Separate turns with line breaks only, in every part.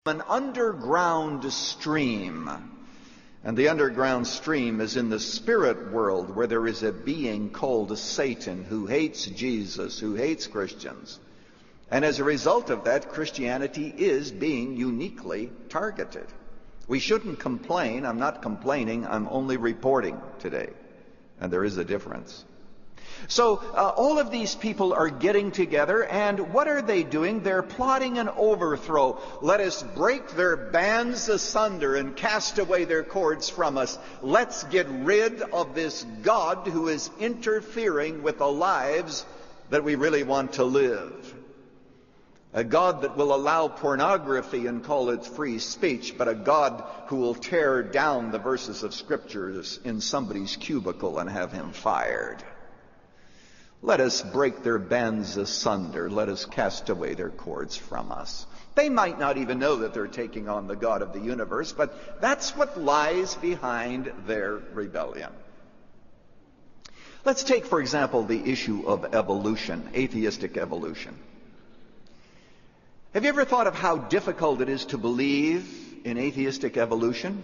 an underground stream. And the underground stream is in the spirit world, where there is a being called Satan who hates Jesus, who hates Christians. And as a result of that, Christianity is being uniquely targeted. We shouldn't complain. I'm not complaining. I'm only reporting today. And there is a difference. So all of these people are getting together, and what are they doing? They're plotting an overthrow. Let us break their bands asunder and cast away their cords from us. Let's get rid of this God who is interfering with the lives that we really want to live. A God that will allow pornography and call it free speech, but a God who will tear down the verses of Scriptures in somebody's cubicle and have him fired. Let us break their bands asunder. Let us cast away their cords from us. They might not even know that they're taking on the God of the universe, but that's what lies behind their rebellion. Let's take, for example, the issue of evolution, atheistic evolution. Have you ever thought of how difficult it is to believe in atheistic evolution?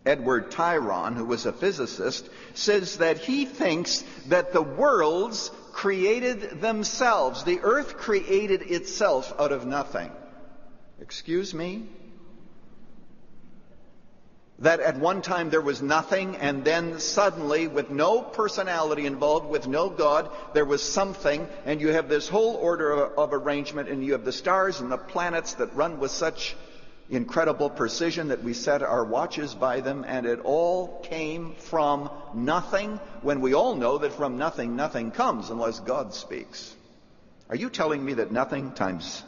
Edward Tyron, who was a physicist, says that he thinks that the worlds created themselves. The earth created itself out of nothing. Excuse me? That at one time there was nothing, and then suddenly, with no personality involved, with no God, there was something, and you have this whole order of arrangement, and you have the stars and the planets that run with such incredible precision that we set our watches by them, and it all came from nothing, when we all know that from nothing, nothing comes unless God speaks. Are you telling me that nothing times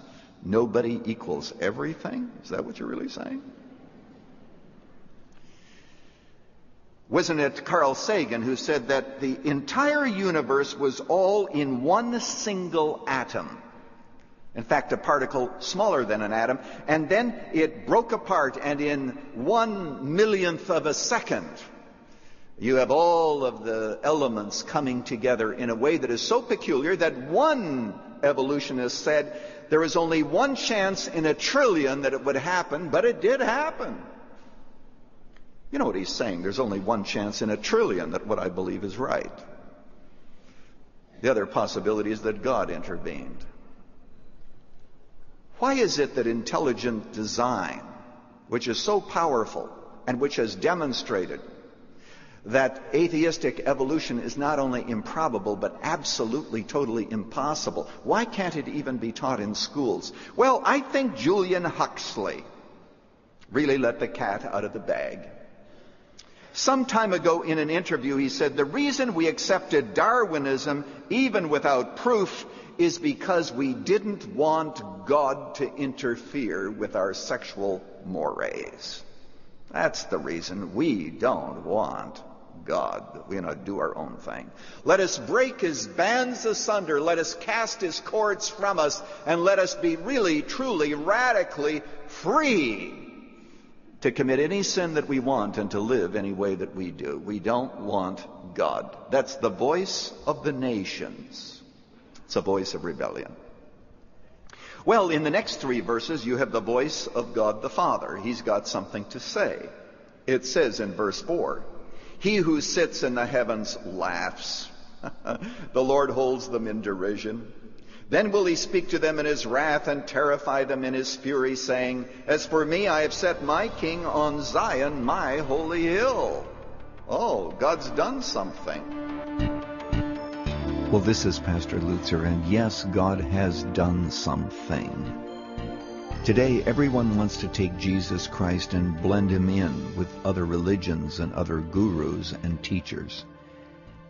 nobody equals everything? Is that what you're really saying? Wasn't it Carl Sagan who said that the entire universe was all in one single atom? In fact, a particle smaller than an atom, and then it broke apart, and in 1/1,000,000th of a second, you have all of the elements coming together in a way that is so peculiar that one evolutionist said there is only one chance in 1,000,000,000,000 that it would happen, but it did happen. You know what he's saying? There's only one chance in 1,000,000,000,000 that what I believe is right. The other possibility is that God intervened. Why is it that intelligent design, which is so powerful and which has demonstrated that atheistic evolution is not only improbable but absolutely, totally impossible, why can't it even be taught in schools? Well, I think Julian Huxley really let the cat out of the bag. Some time ago in an interview, he said, the reason we accepted Darwinism, even without proof, is because we didn't want God to interfere with our sexual mores. That's the reason we don't want God. We do our own thing. Let us break his bands asunder. Let us cast his cords from us, and let us be really, truly, radically free to commit any sin that we want and to live any way that we do. We don't want God. That's the voice of the nations. It's a voice of rebellion. Well, in the next 3 verses, you have the voice of God the Father. He's got something to say. It says in verse 4, he who sits in the heavens laughs. The Lord holds them in derision. Then will he speak to them in his wrath and terrify them in his fury, saying, as for me, I have set my king on Zion, my holy hill. Oh, God's done something.
Well, this is Pastor Lutzer, and yes, God has done something. Today, everyone wants to take Jesus Christ and blend him in with other religions and other gurus and teachers.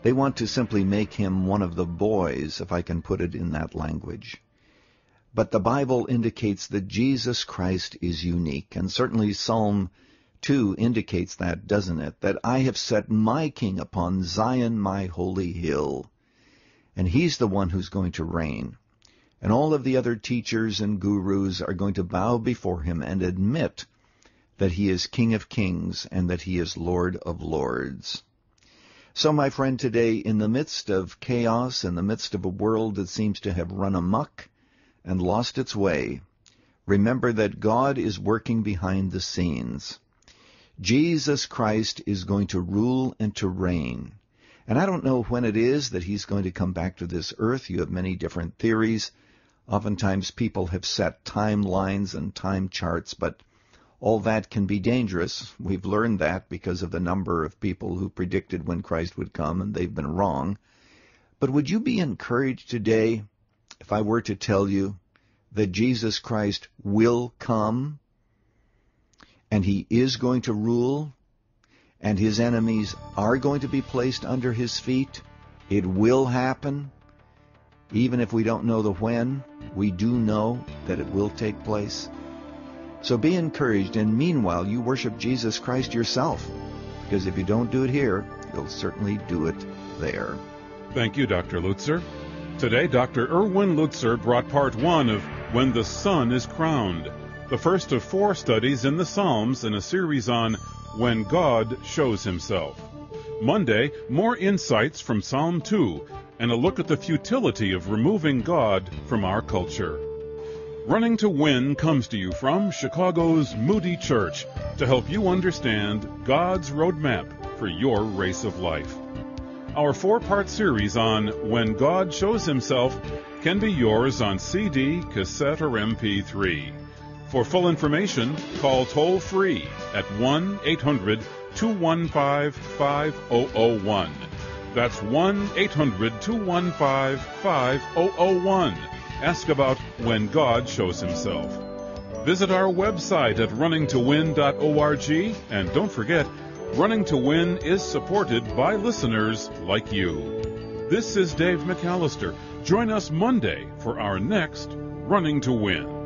They want to simply make him one of the boys, if I can put it in that language. But the Bible indicates that Jesus Christ is unique, and certainly Psalm 2 indicates that, doesn't it? That I have set my king upon Zion, my holy hill. And he's the one who's going to reign. And all of the other teachers and gurus are going to bow before him and admit that he is King of Kings and that he is Lord of Lords. So, my friend, today, in the midst of chaos, in the midst of a world that seems to have run amok and lost its way, Remember that God is working behind the scenes. Jesus Christ is going to rule and to reign. And I don't know when it is that he's going to come back to this earth. You have many different theories. Oftentimes people have set timelines and time charts, but all that can be dangerous. We've learned that because of the number of people who predicted when Christ would come, and they've been wrong. But would you be encouraged today if I were to tell you that Jesus Christ will come, and he is going to rule, and his enemies are going to be placed under his feet? It will happen. Even if we don't know the when, we do know that it will take place. So be encouraged, and meanwhile, you worship Jesus Christ yourself, because if you don't do it here, you'll certainly do it there.
Thank you, Dr. Lutzer. Today, Dr. Erwin Lutzer brought part 1 of When the Son is Crowned, the first of 4 studies in the Psalms in a series on When God Shows Himself. Monday, more insights from Psalm 2 and a look at the futility of removing God from our culture. Running to Win comes to you from Chicago's Moody Church to help you understand God's roadmap for your race of life. Our 4-part series on When God Shows Himself can be yours on CD, cassette, or MP3. For full information, call toll-free at 1-800-215-5001. That's 1-800-215-5001. Ask about When God Shows Himself. Visit our website at runningtowin.org, and don't forget, Running to Win is supported by listeners like you. This is Dave McAllister. Join us Monday for our next Running to Win.